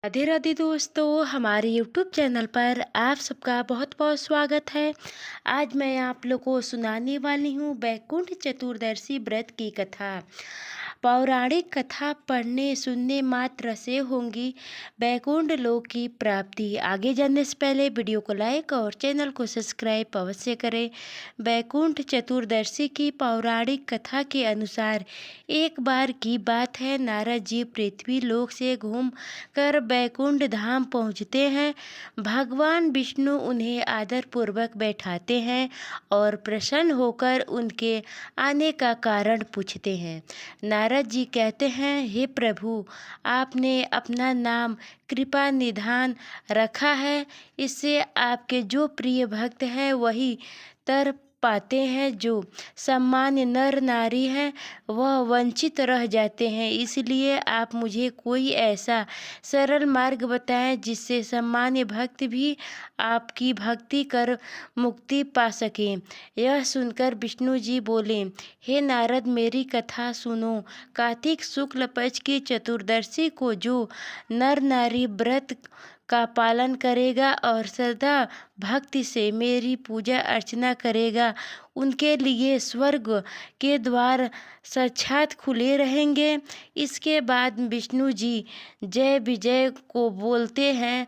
राधे राधे दोस्तों, हमारे YouTube channel पर आप सबका बहुत बहुत स्वागत है। आज मैं आप लोगों को सुनाने वाली हूँ वैकुंठ चतुर्दशी व्रत की कथा। पौराणिक कथा पढ़ने सुनने मात्र से होंगी वैकुंठ लोक की प्राप्ति। आगे जानने से पहले वीडियो को लाइक और चैनल को सब्सक्राइब अवश्य करें। वैकुंठ चतुर्दशी की पौराणिक कथा के अनुसार एक बार की बात है, नारद जी पृथ्वी लोक से घूम कर बैकुंठ धाम पहुँचते हैं। भगवान विष्णु उन्हें आदरपूर्वक बैठाते हैं और प्रसन्न होकर उनके आने का कारण पूछते हैं। नारद जी कहते हैं, हे प्रभु, आपने अपना नाम कृपा निधान रखा है, इससे आपके जो प्रिय भक्त हैं वही तर पाते हैं। जो सामान्य नर नारी हैं वह वंचित रह जाते हैं, इसलिए आप मुझे कोई ऐसा सरल मार्ग बताएं जिससे सामान्य भक्त भी आपकी भक्ति कर मुक्ति पा सकें। यह सुनकर विष्णु जी बोले, हे नारद, मेरी कथा सुनो। कार्तिक शुक्ल पक्ष की चतुर्दशी को जो नर नारी व्रत का पालन करेगा और सदा भक्ति से मेरी पूजा अर्चना करेगा, उनके लिए स्वर्ग के द्वार साक्षात खुले रहेंगे। इसके बाद विष्णु जी जय विजय को बोलते हैं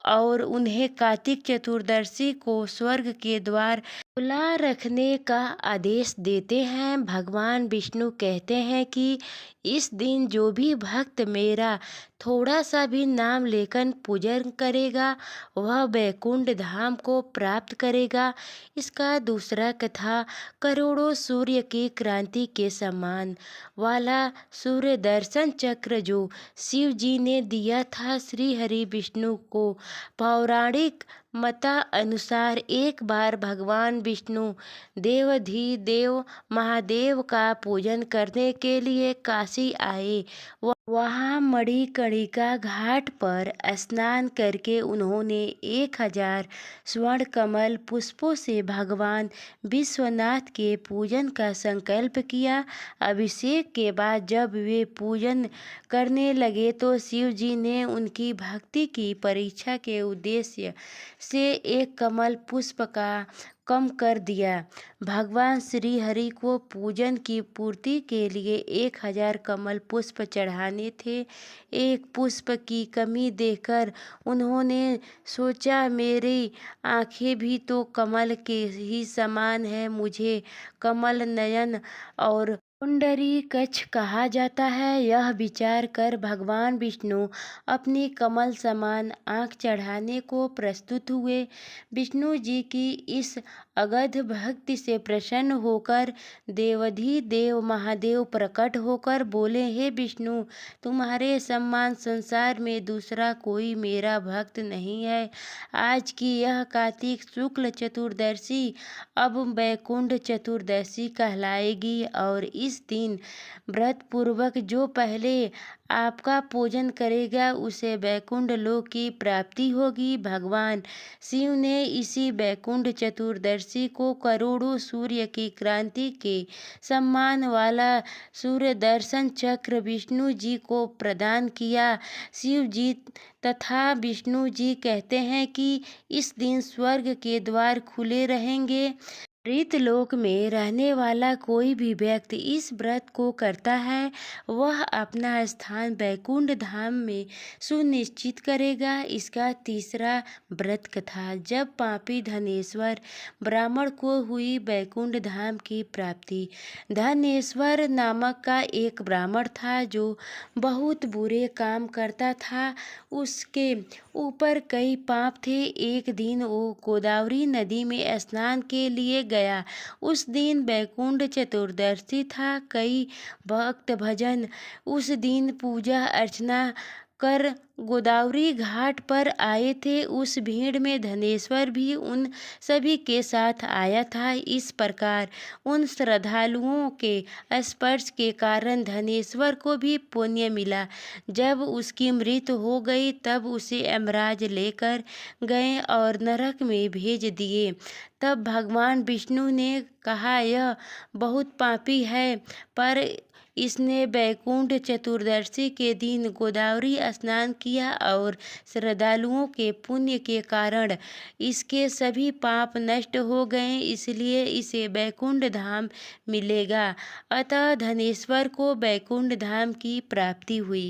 और उन्हें कार्तिक चतुर्दशी को स्वर्ग के द्वार खुला रखने का आदेश देते हैं। भगवान विष्णु कहते हैं कि इस दिन जो भी भक्त मेरा थोड़ा सा भी नाम लेकर पूजन करेगा वह वैकुंठ धाम को प्राप्त करेगा। इसका दूसरा कथा, करोड़ों सूर्य की क्रांति के समान वाला सूर्य दर्शन चक्र जो शिव जी ने दिया था श्री हरि विष्णु को। पौराणिक मता अनुसार एक बार भगवान विष्णु देवाधिदेव महादेव का पूजन करने के लिए काशी आए। वहाँ मणिकर्णिका घाट पर स्नान करके उन्होंने 1000 स्वर्ण कमल पुष्पों से भगवान विश्वनाथ के पूजन का संकल्प किया। अभिषेक के बाद जब वे पूजन करने लगे तो शिव जी ने उनकी भक्ति की परीक्षा के उद्देश्य से एक कमल पुष्प का कम कर दिया। भगवान श्री हरि को पूजन की पूर्ति के लिए 1000 कमल पुष्प चढ़ाने थे। एक पुष्प की कमी देखकर उन्होंने सोचा, मेरी आंखें भी तो कमल के ही समान है, मुझे कमल नयन और पुंडरीकछ कहा जाता है। यह विचार कर भगवान विष्णु अपनी कमल समान आँख चढ़ाने को प्रस्तुत हुए। विष्णु जी की इस अगाध भक्ति से प्रसन्न होकर देवाधिदेव महादेव प्रकट होकर बोले, हे विष्णु, तुम्हारे समान संसार में दूसरा कोई मेरा भक्त नहीं है। आज की यह कार्तिक शुक्ल चतुर्दशी अब वैकुंठ चतुर्दशी कहलाएगी और इस दिन व्रत पूर्वक जो पहले आपका पूजन करेगा उसे वैकुंठ लोक की प्राप्ति होगी। भगवान शिव ने इसी वैकुंठ चतुर्दशी को करोड़ों सूर्य की क्रांति के सम्मान वाला सूर्य दर्शन चक्र विष्णु जी को प्रदान किया। शिव जी तथा विष्णु जी कहते हैं कि इस दिन स्वर्ग के द्वार खुले रहेंगे। मृतलोक में रहने वाला कोई भी व्यक्ति इस व्रत को करता है वह अपना स्थान वैकुंठ धाम में सुनिश्चित करेगा। इसका तीसरा व्रत कथा, जब पापी धनेश्वर ब्राह्मण को हुई वैकुंठ धाम की प्राप्ति। धनेश्वर नामक का एक ब्राह्मण था जो बहुत बुरे काम करता था। उसके ऊपर कई पाप थे। एक दिन वो गोदावरी नदी में स्नान के लिए गया। उस दिन वैकुंठ चतुर्दशी था। कई भक्त भजन उस दिन पूजा अर्चना कर गोदावरी घाट पर आए थे। उस भीड़ में धनेश्वर भी उन सभी के साथ आया था। इस प्रकार उन श्रद्धालुओं के स्पर्श के कारण धनेश्वर को भी पुण्य मिला। जब उसकी मृत्यु हो गई तब उसे यमराज लेकर गए और नरक में भेज दिए। तब भगवान विष्णु ने कहा, यह बहुत पापी है, पर इसने वैकुंठ चतुर्दशी के दिन गोदावरी स्नान किया और श्रद्धालुओं के पुण्य के कारण इसके सभी पाप नष्ट हो गए, इसलिए इसे वैकुंठ धाम मिलेगा। अतः धनेश्वर को वैकुंठ धाम की प्राप्ति हुई।